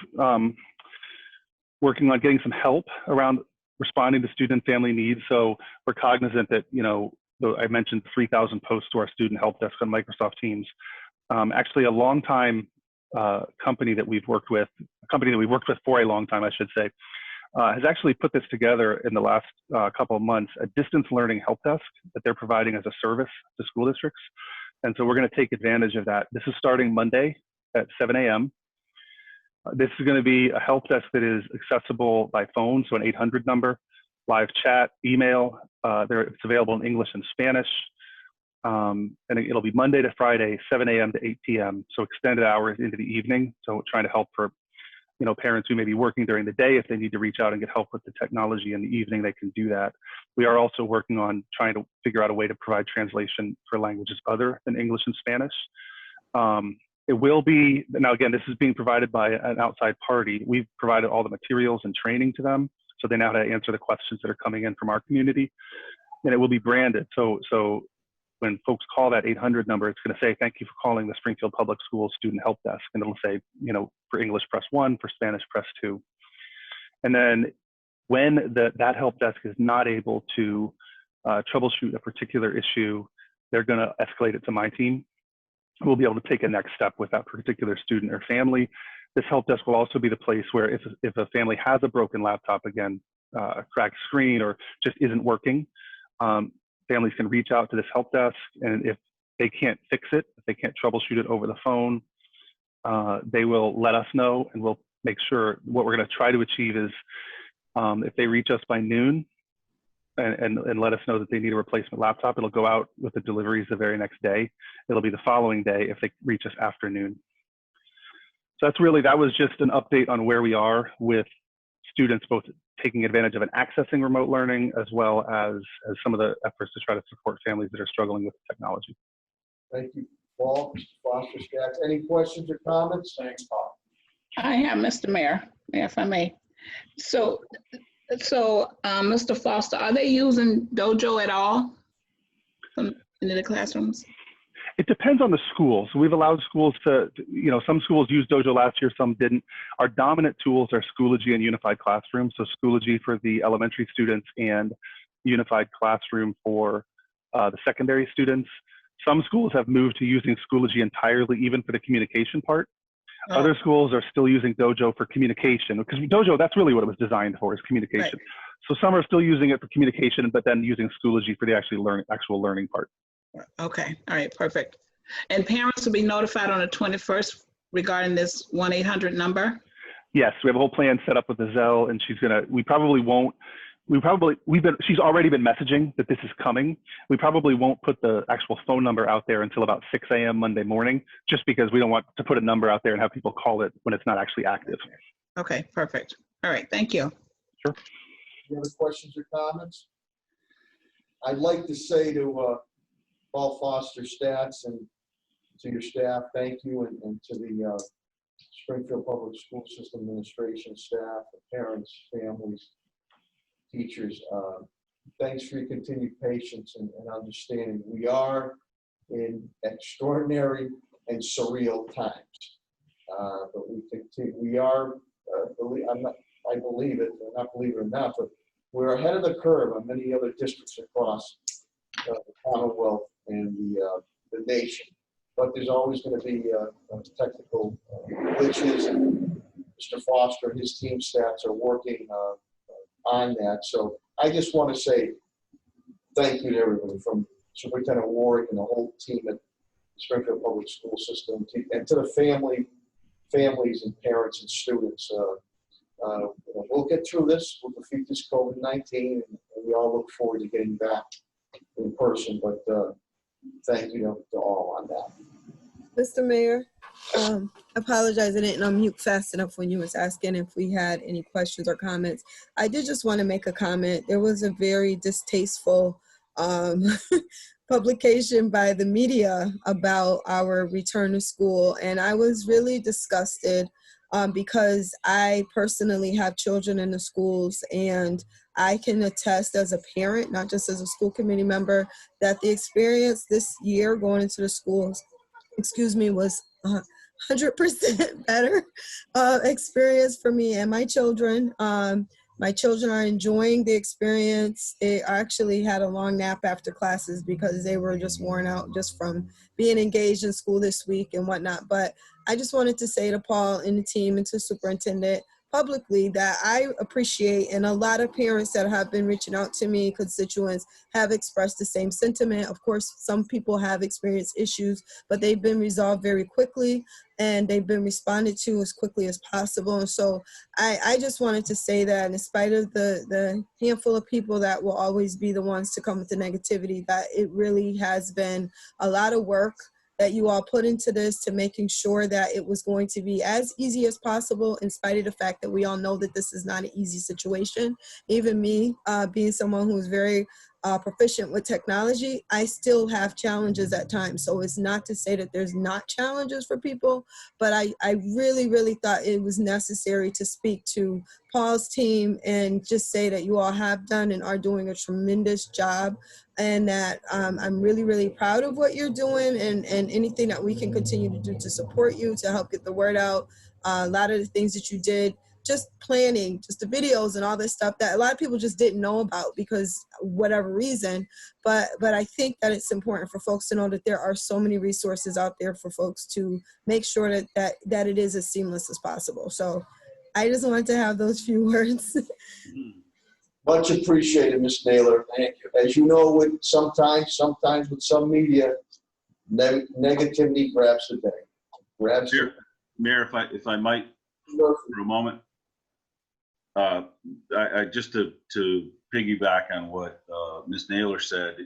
working on getting some help around responding to student and family needs. So we're cognizant that, you know, I mentioned 3,000 posts to our student help desk on Microsoft Teams. Actually, a long time company that we've worked with, for a long time, I should say, has actually put this together in the last couple of months, a distance learning help desk that they're providing as a service to school districts. And so we're going to take advantage of that. This is starting Monday at 7 a.m. This is going to be a help desk that is accessible by phone, so an 800 number, live chat, email. It's available in English and Spanish. And it'll be Monday to Friday, 7 a.m. to 8 p.m. So extended hours into the evening. So trying to help for, you know, parents who may be working during the day. If they need to reach out and get help with the technology in the evening, they can do that. We are also working on trying to figure out a way to provide translation for languages other than English and Spanish. It will be, now again, this is being provided by an outside party. We've provided all the materials and training to them, so they know how to answer the questions that are coming in from our community. And it will be branded. So when folks call that 800 number, it's going to say, thank you for calling the Springfield Public Schools Student Help Desk. And it'll say, you know, for English, press 1, for Spanish, press 2. And then when that help desk is not able to troubleshoot a particular issue, they're going to escalate it to my team. We'll be able to take a next step with that particular student or family. This help desk will also be the place where if a family has a broken laptop, again, a cracked screen, or just isn't working, families can reach out to this help desk, and if they can't fix it, if they can't troubleshoot it over the phone, they will let us know, and we'll make sure. What we're going to try to achieve is if they reach us by noon and let us know that they need a replacement laptop, it'll go out with the deliveries the very next day. It'll be the following day if they reach us after noon. So that was just an update on where we are with students, both taking advantage of and accessing remote learning, as well as some of the efforts to try to support families that are struggling with technology. Thank you, Paul. Mr. Foster Stacks. Any questions or comments? Thanks, Paul. I have, Mr. Mayor, if I may. So, Mr. Foster, are they using Dojo at all in the classrooms? It depends on the school. So we've allowed schools to, you know, some schools used Dojo last year, some didn't. Our dominant tools are Schoology and Unified Classroom. So Schoology for the elementary students and Unified Classroom for the secondary students. Some schools have moved to using Schoology entirely, even for the communication part. Oh. Other schools are still using Dojo for communication, because Dojo, that's really what it was designed for, is communication. Right. So some are still using it for communication, but then using Schoology for the actual learning part. Okay, all right, perfect. And parents will be notified on the 21st regarding this 1-800 number? Yes, we have a whole plan set up with the Zelle, and she's already been messaging that this is coming. We probably won't put the actual phone number out there until about 6 a.m. Monday morning, just because we don't want to put a number out there and have people call it when it's not actually active. Okay, perfect. All right, thank you. Sure. Any other questions or comments? I'd like to say to Paul Foster Stats and to your staff, thank you, and to the Springfield Public School System administration staff, the parents, families, teachers. Thanks for your continued patience and understanding. We are in extraordinary and surreal times. But we continue, we are, I believe it, or not believe it or not, but we're ahead of the curve on many other districts across the Commonwealth and the nation. But there's always going to be technical glitches, and Mr. Foster and his team stats are working on that. So I just want to say thank you to everybody, from Superintendent Warwick and the whole team at Springfield Public School System, and to the families and parents and students. We'll get through this. We'll defeat this COVID-19, and we all look forward to getting back in person. But thank you to all on that. Mr. Mayor, apologize, I didn't unmute fast enough when you was asking if we had any questions or comments. I did just want to make a comment. There was a very distasteful publication by the media about our return to school, and I was really disgusted because I personally have children in the schools, and I can attest as a parent, not just as a school committee member, that the experience this year going into the schools, was 100% better experience for me and my children. My children are enjoying the experience. They actually had a long nap after classes because they were just worn out just from being engaged in school this week and whatnot. But I just wanted to say to Paul and the team and to the superintendent publicly that I appreciate, and a lot of parents that have been reaching out to me, constituents, have expressed the same sentiment. Of course, some people have experienced issues, but they've been resolved very quickly and they've been responded to as quickly as possible. And so I just wanted to say that in spite of the handful of people that will always be the ones to come with the negativity, that it really has been a lot of work that you all put into this, to making sure that it was going to be as easy as possible, in spite of the fact that we all know that this is not an easy situation. Even me, being someone who's very proficient with technology, I still have challenges at times. So it's not to say that there's not challenges for people, but I really, really thought it was necessary to speak to Paul's team and just say that you all have done and are doing a tremendous job, and that I'm really, really proud of what you're doing, and anything that we can continue to do to support you, to help get the word out. A lot of the things that you did, just planning, just the videos and all this stuff that a lot of people just didn't know about because whatever reason, but I think that it's important for folks to know that there are so many resources out there for folks to make sure that it is as seamless as possible. So I just wanted to have those few words. Much appreciated, Ms. Naylor. Thank you. As you know, with sometimes with some media, negativity grabs the day. Mayor, if I might, for a moment, I just to piggyback on what Ms. Naylor said.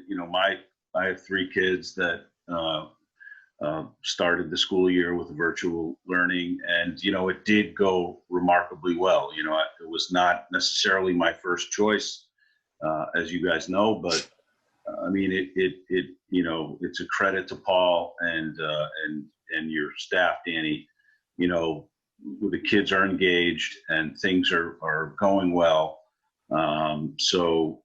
I have 3 kids that started the school year with virtual learning, and it did go remarkably well. It was not necessarily my first choice, as you guys know, but I mean it's a credit to Paul and your staff, Danny. The kids are engaged and things are going well. So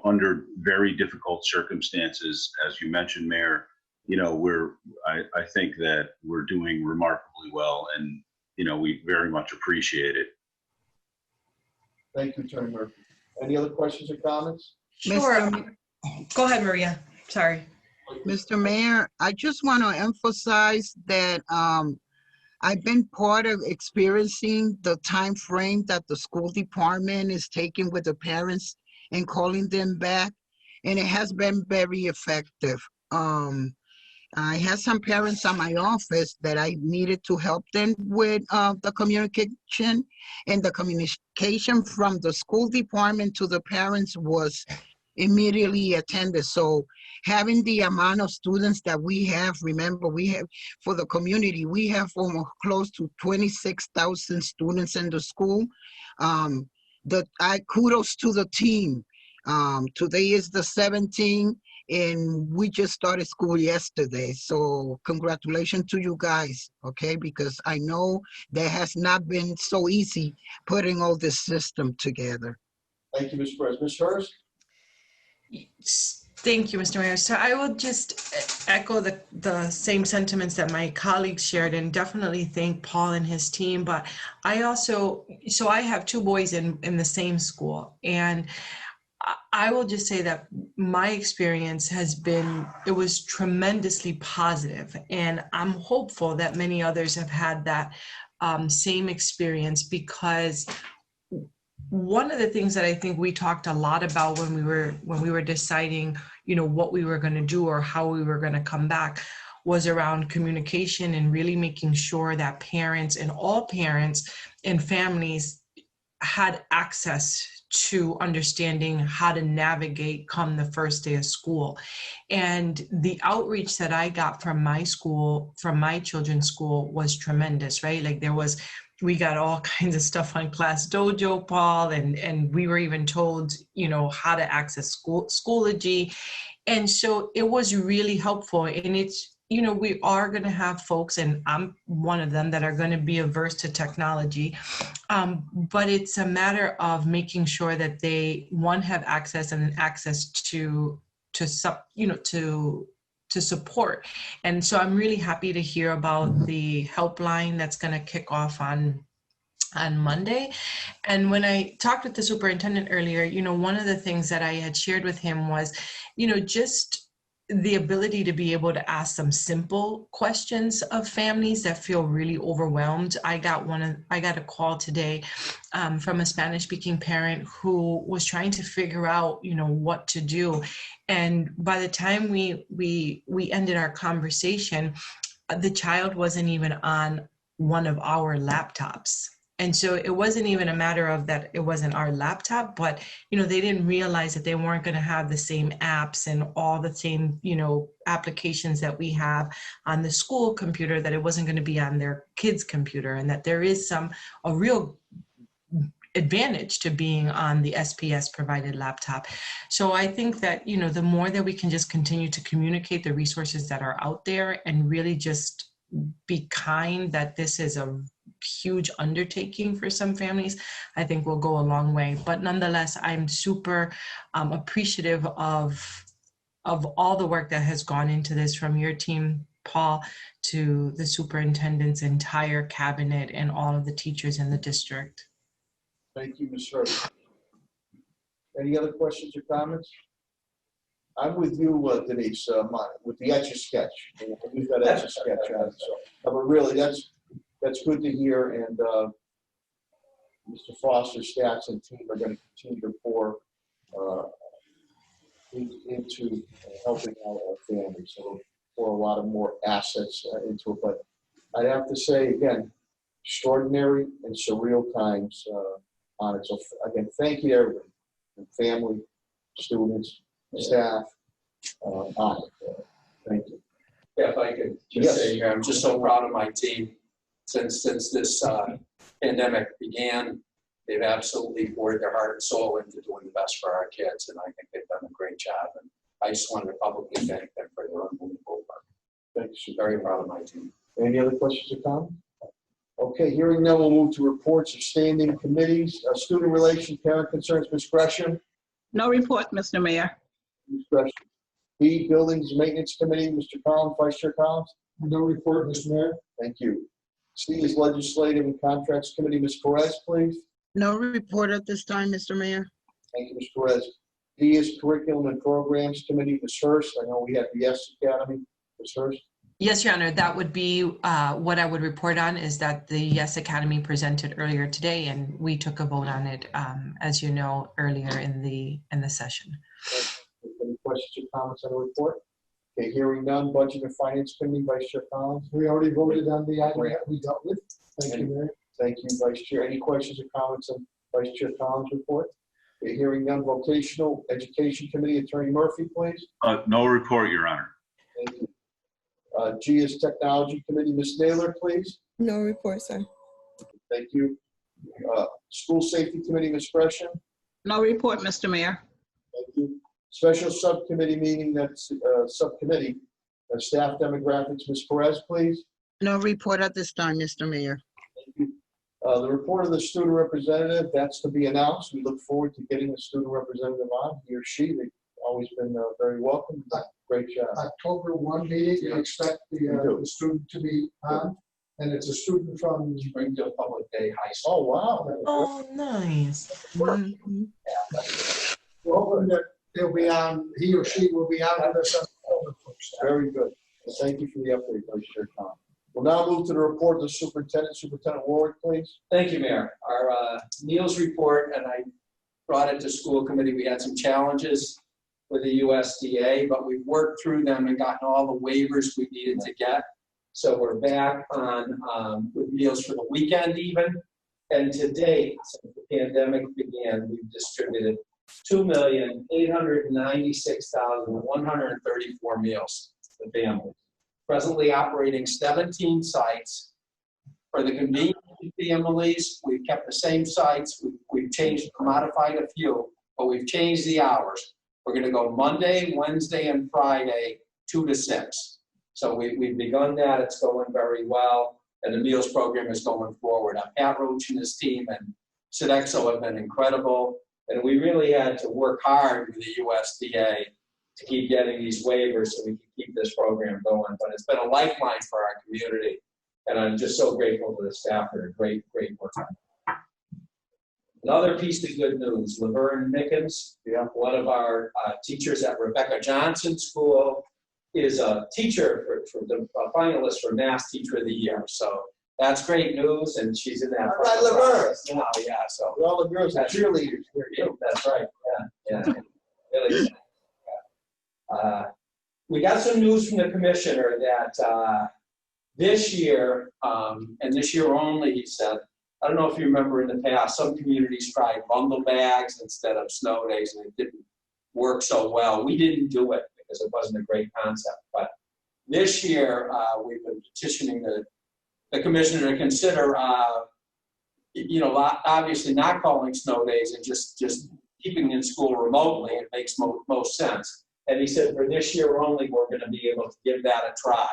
under very difficult circumstances, as you mentioned, Mayor, I think that we're doing remarkably well, and we very much appreciate it. Thank you, Attorney Murphy. Any other questions or comments? Sure. Go ahead, Maria. Sorry. Mr. Mayor, I just want to emphasize that I've been part of experiencing the time frame that the school department is taking with the parents and calling them back, and it has been very effective. I had some parents in my office that I needed to help them with the communication, and the communication from the school department to the parents was immediately attended. So having the amount of students that we have, remember we have, for the community, we have almost close to 26,000 students in the school. Kudos to the team. Today is the 17th, and we just started school yesterday. So congratulations to you guys, okay? Because I know that has not been so easy putting all this system together. Thank you, Ms. Perez. Ms. Hurst? Thank you, Mr. Mayor. So I will just echo the same sentiments that my colleagues shared, and definitely thank Paul and his team. But I also, so I have two boys in the same school, and I will just say that my experience has been, it was tremendously positive, and I'm hopeful that many others have had that same experience, because one of the things that I think we talked a lot about when we were deciding, what we were going to do or how we were going to come back, was around communication and really making sure that parents and all parents and families had access to understanding how to navigate come the first day of school. And the outreach that I got from my school, from my children's school, was tremendous, right? Like we got all kinds of stuff on Class Dojo, Paul, and we were even told, how to access Schoology. And so it was really helpful. And it's, we are going to have folks, and I'm one of them, that are going to be averse to technology. But it's a matter of making sure that they, one, have access, and access to support. And so I'm really happy to hear about the helpline that's going to kick off on Monday. And when I talked with the superintendent earlier, one of the things that I had shared with him was, just the ability to be able to ask some simple questions of families that feel really overwhelmed. I got a call today from a Spanish-speaking parent who was trying to figure out, what to do. And by the time we ended our conversation, the child wasn't even on one of our laptops. And so it wasn't even a matter of that it wasn't our laptop, but, they didn't realize that they weren't going to have the same apps and all the same, applications that we have on the school computer, that it wasn't going to be on their kids' computer, and that there is a real advantage to being on the SPS provided laptop. So I think that, the more that we can just continue to communicate the resources that are out there, and really just be kind, that this is a huge undertaking for some families, I think will go a long way. But nonetheless, I'm super appreciative of all the work that has gone into this, from your team, Paul, to the superintendent's entire cabinet and all of the teachers in the district. Thank you, Ms. Hurst. Any other questions or comments? I'm with you, Denise, with the Etch-a-Sketch. We've got Etch-a-Sketch on, but really, that's good to hear. And Mr. Foster's stats and team are going to continue to pour into helping out our families. So pour a lot of more assets into it. But I'd have to say, again, extraordinary and surreal times on it. So again, thank you to everybody, family, students, staff, on it. Thank you. Yeah, if I could just say, I'm just so proud of my team. Since this pandemic began, they've absolutely poured their heart and soul into doing the best for our kids, and I think they've done a great job. And I just wanted to publicly thank them for their unbelievable work. Thanks. Very proud of my team. Any other questions or comments? Okay, hearing none, we'll move to reports of standing committees. Student Relations, Parent Concerns, Ms. Gresham. No report, Mr. Mayor. Ms. Gresham. B, Buildings Maintenance Committee, Mr. Collins, Vice Chair Collins. No report, Mr. Mayor. Thank you. C is Legislative and Contracts Committee, Ms. Perez, please. No report at this time, Mr. Mayor. Thank you, Ms. Perez. D is Curriculum and Programs Committee, Ms. Hurst. I know we have the Yes Academy, Ms. Hurst. Yes, Your Honor, that would be what I would report on, is that the Yes Academy presented earlier today, and we took a vote on it, as you know, earlier in the session. Any questions or comments on the report? Okay, hearing none. Budget and Finance Committee, Vice Chair Collins. We already voted on the item that we dealt with. Thank you, Mayor. Thank you, Vice Chair. Any questions or comments on Vice Chair Collins' report? Okay, hearing none. Vocational Education Committee, Attorney Murphy, please. No report, Your Honor. Thank you. G is Technology Committee, Ms. Naylor, please. No report, sir. Thank you. School Safety Committee, Ms. Gresham. No report, Mr. Mayor. Thank you. Special Subcommittee meeting, that's Subcommittee, Staff Demographics, Ms. Perez, please. No report at this time, Mr. Mayor. Thank you. The report of the student representative, that's to be announced. We look forward to getting the student representative on, he or she. always been very welcome. Great job. October 1 meeting, we expect the student to be on, and it's a student from Springfield Public Day High School. Oh, wow. Oh, nice. We're hoping that they'll be on, he or she will be on with us on October 1st. Very good. Thank you for the update, Vice Chair Tom. We'll now move to the report of the superintendent. Superintendent Warwick, please. Thank you, Mayor. Our meals report, and I brought it to school committee. We had some challenges with the USDA, but we've worked through them and gotten all the waivers we needed to get. So we're back on with meals for the weekend even. And to date, since the pandemic began, we've distributed 2,896,134 meals to families. Presently operating 17 sites. For the convenience of families, we've kept the same sites. We've changed, modified a few, but we've changed the hours. We're going to go Monday, Wednesday, and Friday, 2 to 6. So we've begun that. It's going very well, and the meals program is going forward. Pat Roach and his team and Sodexo have been incredible, and we really had to work hard with the USDA to keep getting these waivers so we can keep this program going. But it's been a lifeline for our community, and I'm just so grateful to the staff for a great work. Another piece of good news, Laverne Mickens, one of our teachers at Rebecca Johnson School, is a teacher for the finalist for Mass Teacher of the Year. So that's great news, and she's in that. All right, Laverne. Now, yeah, so. All the girls are cheerleaders. That's right, yeah. Really. We got some news from the commissioner that this year, and this year only, he said, I don't know if you remember in the past, some communities tried bundle bags instead of snow days, and it didn't work so well. We didn't do it because it wasn't a great concept. But this year, we've been petitioning the commissioner to consider, obviously not calling snow days and just keeping in school remotely. It makes most sense. And he said for this year only, we're going to be able to give that a try.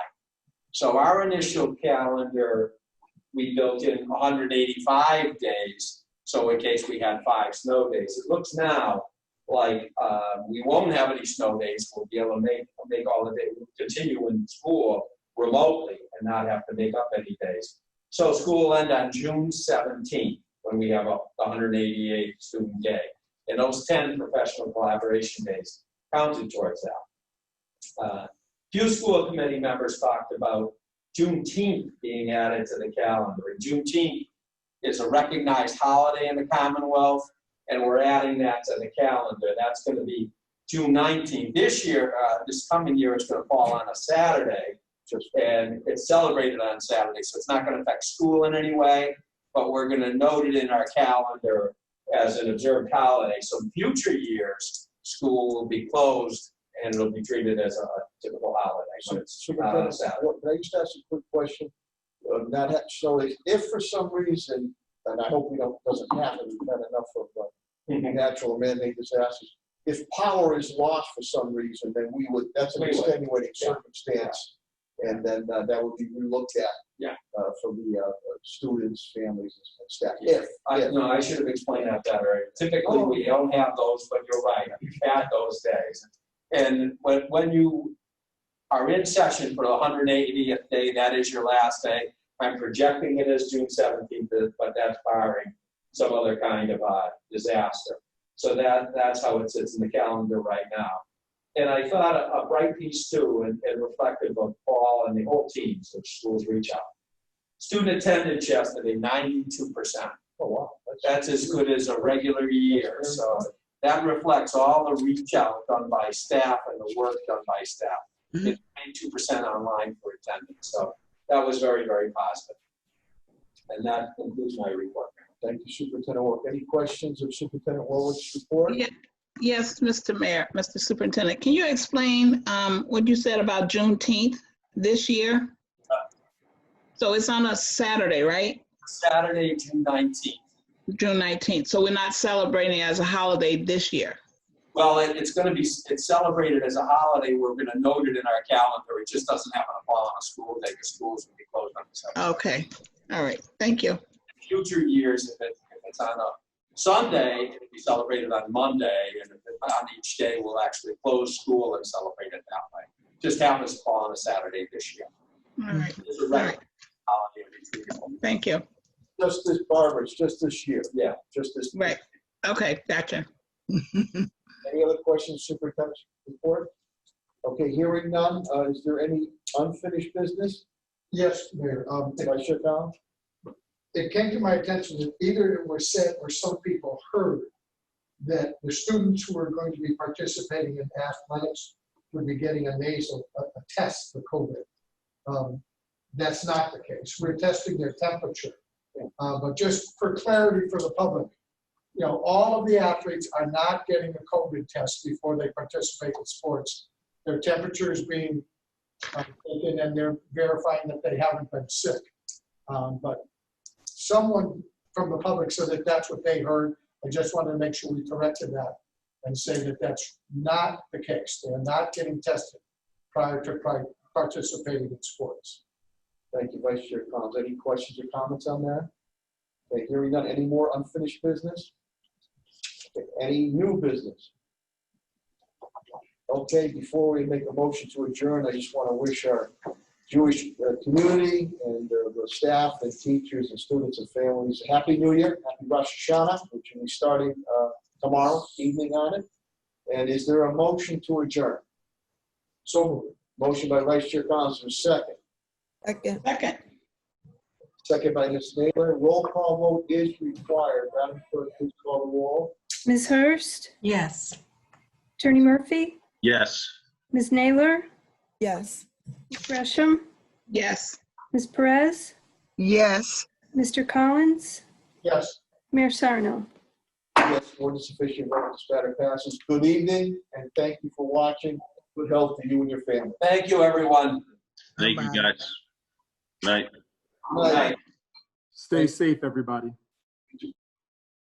So our initial calendar, we built in 185 days, so in case we had 5 snow days. It looks now like we won't have any snow days. We'll be able to make all the days, continue in school remotely and not have to make up any days. So school will end on June 17th when we have a 188 student day. And those 10 professional collaboration days counted towards that. Few school committee members talked about Juneteenth being added to the calendar. And Juneteenth is a recognized holiday in the Commonwealth, and we're adding that to the calendar. That's going to be June 19th. This year, this coming year, it's going to fall on a Saturday, and it's celebrated on Saturday, so it's not going to affect school in any way, but we're going to note it in our calendar as an observed holiday. So in future years, school will be closed and it'll be treated as a typical holiday. So it's not on a Saturday. Can I just ask a quick question? So if for some reason, and I hope doesn't happen, we've had enough of natural man-made disasters. If power is lost for some reason, then that's an extenuating circumstance. And then that would be relooked at for the students, families, and staff. No, I should have explained that better. Typically, we don't have those, but you're right. We've had those days. And when you are in session for the 180th day, that is your last day. I'm projecting it as June 17th, but that's barring some other kind of disaster. So that's how it sits in the calendar right now. And I thought a bright piece too, and reflective of Paul and the whole team, so schools reach out. Student attendance yesterday, 92%. Oh, wow. That's as good as a regular year. So that reflects all the reach out done by staff and the work done by staff. It's 92% online for attendance. So that was very, very positive. And that concludes my report. Thank you, Superintendent Warwick. Any questions of Superintendent Warwick's report? Yes, Mr. Mayor, Mr. Superintendent, can you explain what you said about Juneteenth this year? So it's on a Saturday, right? Saturday, June 19th. June 19th. So we're not celebrating as a holiday this year? Well, it's celebrated as a holiday. We're going to note it in our calendar. It just doesn't happen to fall on a school day because schools will be closed on the 7th. Okay. All right. Thank you. Future years, if it's on Sunday, it'll be celebrated on Monday, and on each day, we'll actually close school and celebrate it that way. Just happens to fall on a Saturday this year. All right. It's a regular holiday between. Thank you. Just this, Barbara, it's just this year. Yeah. Just this. Right. Okay, gotcha. Any other questions, Superintendent's report? Okay, hearing none, is there any unfinished business? Yes, Mayor. Vice Chair Collins? It came to my attention that either it was said or some people heard that the students who are going to be participating in athletics would be getting a test for COVID. That's not the case. We're testing their temperature. But just for clarity for the public, you know, all of the athletes are not getting a COVID test before they participate in sports. Their temperature is being taken and they're verifying that they haven't been sick. But someone from the public said that that's what they heard. I just wanted to make sure we corrected that and say that that's not the case. They're not getting tested prior to participating in sports. Thank you, Vice Chair Collins. Any questions or comments on that? Okay, hearing none. Any more unfinished business? Okay, any new business? Okay, before we make a motion to adjourn, I just want to wish our Jewish community and the staff and teachers and students and families a Happy New Year, Happy Rosh Hashanah, which will be starting tomorrow evening on it. And is there a motion to adjourn? So moved. Motion by Vice Chair Collins, for second. Second. Second by Ms. Naylor. Roll call vote is required. Madam Clerk, please call the roll. Ms. Hurst? Yes. Attorney Murphy? Yes. Ms. Naylor? Yes. Ms. Gresham? Yes. Ms. Perez? Yes. Mr. Collins? Yes. Mayor Sarno? Yes, more than sufficient vote. This matter passes. Good evening, and thank you for watching. Good health to you and your family. Thank you, everyone. Thank you, guys. Night. Night. Stay safe, everybody.